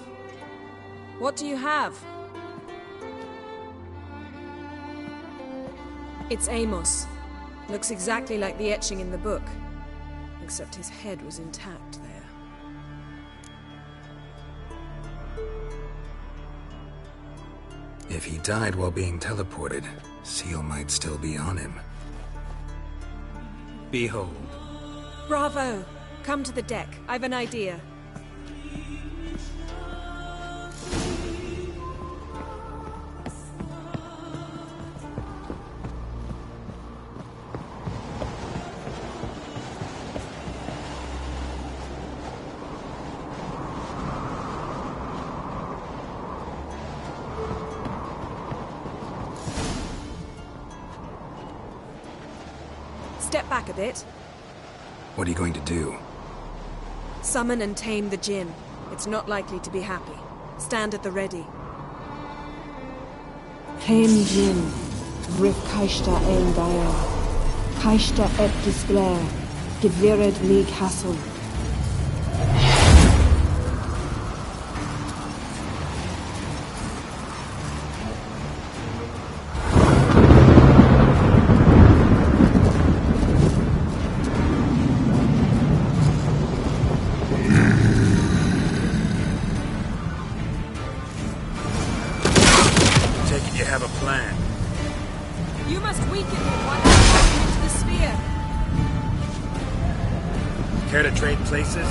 What do you have? It's Amos. Looks exactly like the etching in the book. Except his head was intact there. If he died while being teleported, Seal might still be on him. Behold. Bravo! Come to the deck. I've an idea. Step back a bit. What are you going to do? Summon and tame the Jinn. It's not likely to be happy. Stand at the ready. Tame Jinn. Rif Kaishta ein Daya. Kaishta et Displair. Gedvired League Hassel. You must weaken him while I throw him into the sphere. Care to trade places?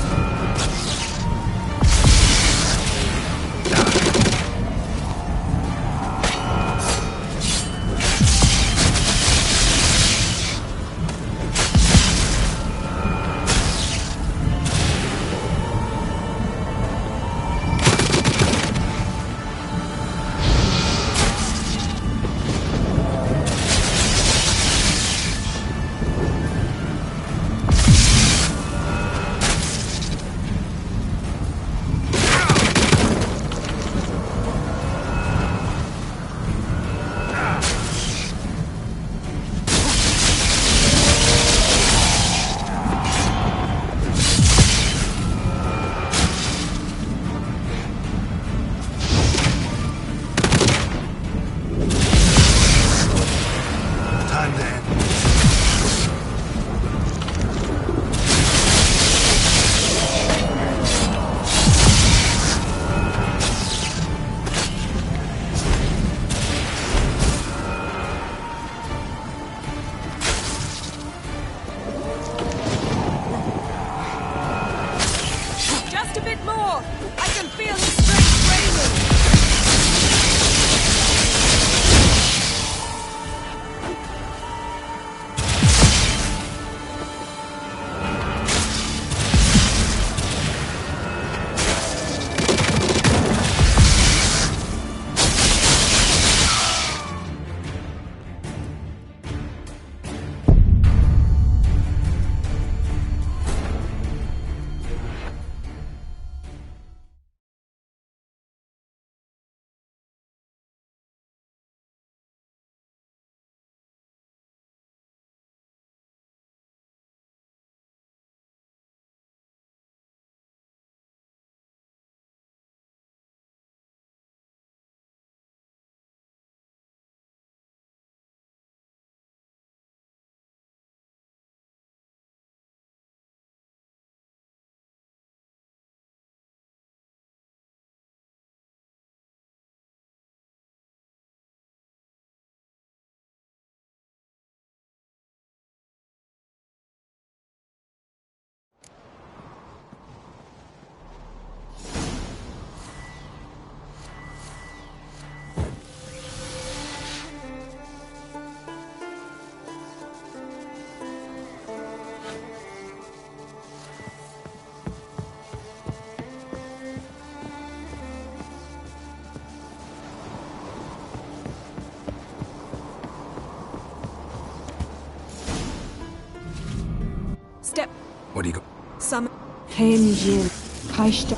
Step. What do you go? Summon. Tame Jinn. Kaishta.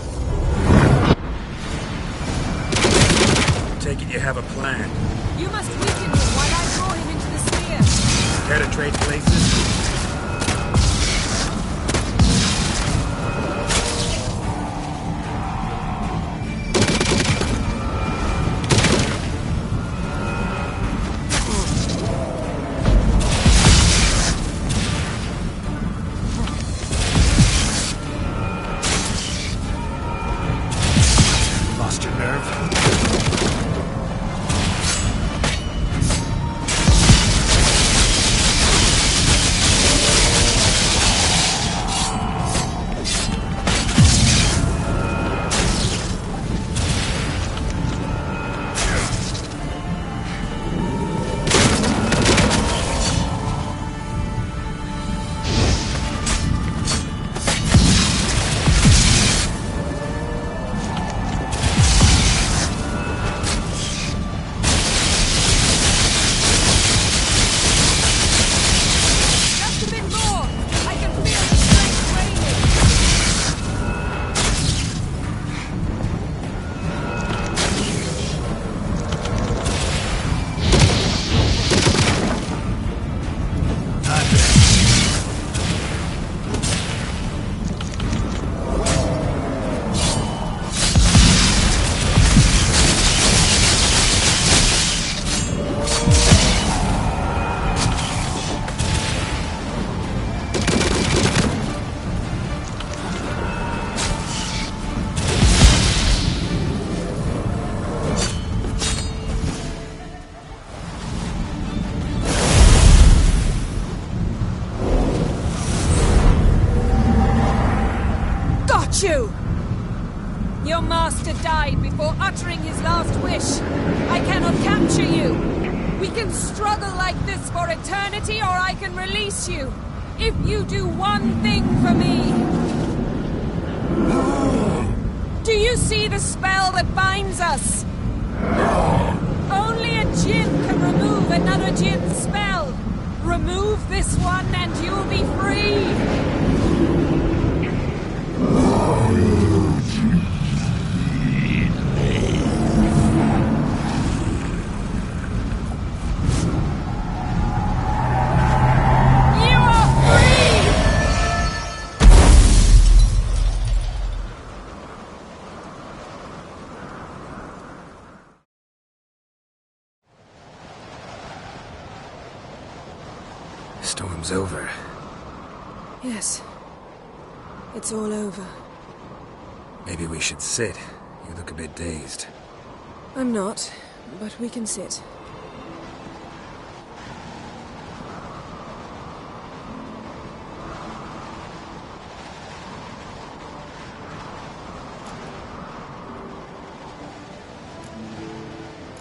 Take it you have a plan. You must weaken him while I draw him into the sphere. Care to trade places? lost your nerve? You! Your master died before uttering his last wish. I cannot capture you. We can struggle like this for eternity, or I can release you. If you do one thing for me. Do you see the spell that binds us? Only a djinn can remove another djinn's spell. Remove this one and you'll be free. Storm's over. Yes. It's all over. Maybe we should sit. You look a bit dazed. I'm not, but we can sit.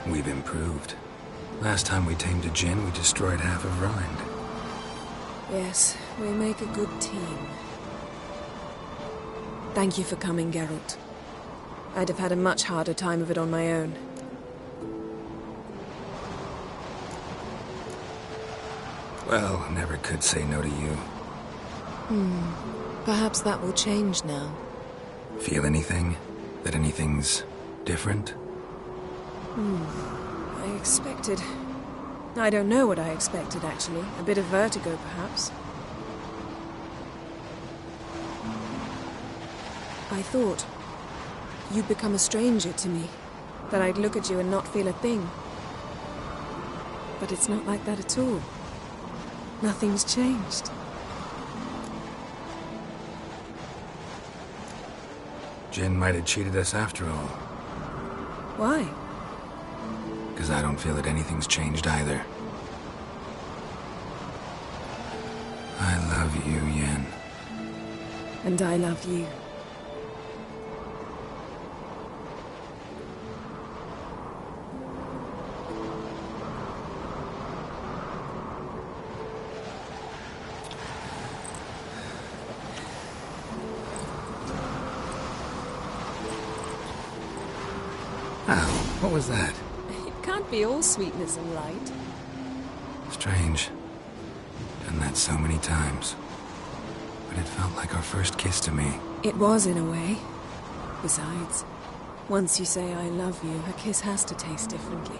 We've improved. Last time we tamed a djinn, we destroyed half of Rind. Yes, we make a good team. Thank you for coming, Geralt. I'd have had a much harder time of it on my own. Well, never could say no to you. Perhaps that will change now. Feel anything? That anything's different? I expected... I don't know what I expected, actually. A bit of vertigo, perhaps. I thought you'd become a stranger to me. That I'd look at you and not feel a thing. But it's not like that at all. Nothing's changed. Jinn might have cheated us after all. Why? Because I don't feel that anything's changed either. I love you, Yen. And I love you. Ow, what was that? It can't be all sweetness and light. Strange. Done that so many times. But it felt like our first kiss to me. It was, in a way. Besides, once you say I love you, a kiss has to taste differently.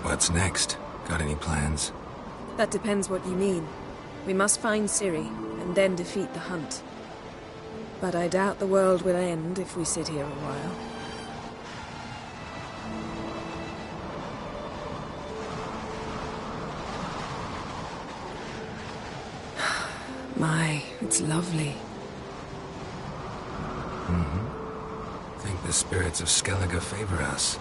What's next? Got any plans? That depends what you mean. We must find Ciri, and then defeat the hunt. But I doubt the world will end if we sit here a while. My, it's lovely. Think the spirits of Skellige favor us.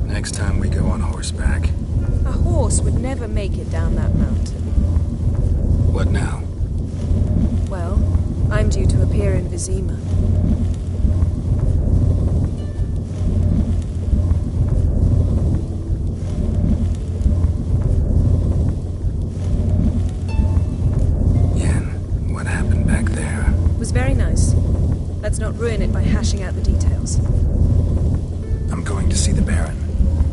Next time we go on horseback. A horse would never make it down that mountain. What now? Well, I'm due to appear in Vizima. Yen, what happened back there? It was very nice. Let's not ruin it by hashing out the details. I'm going to see the Baron.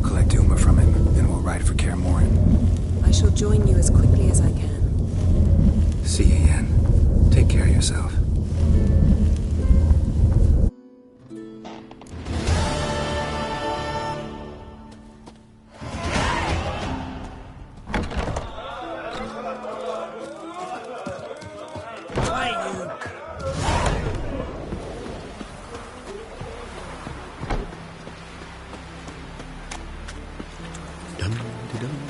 Collect Uma from him, then we'll ride for Kaer Morhen. I shall join you as quickly as I can. See you, Yen. Take care of yourself. Dum-de-dum.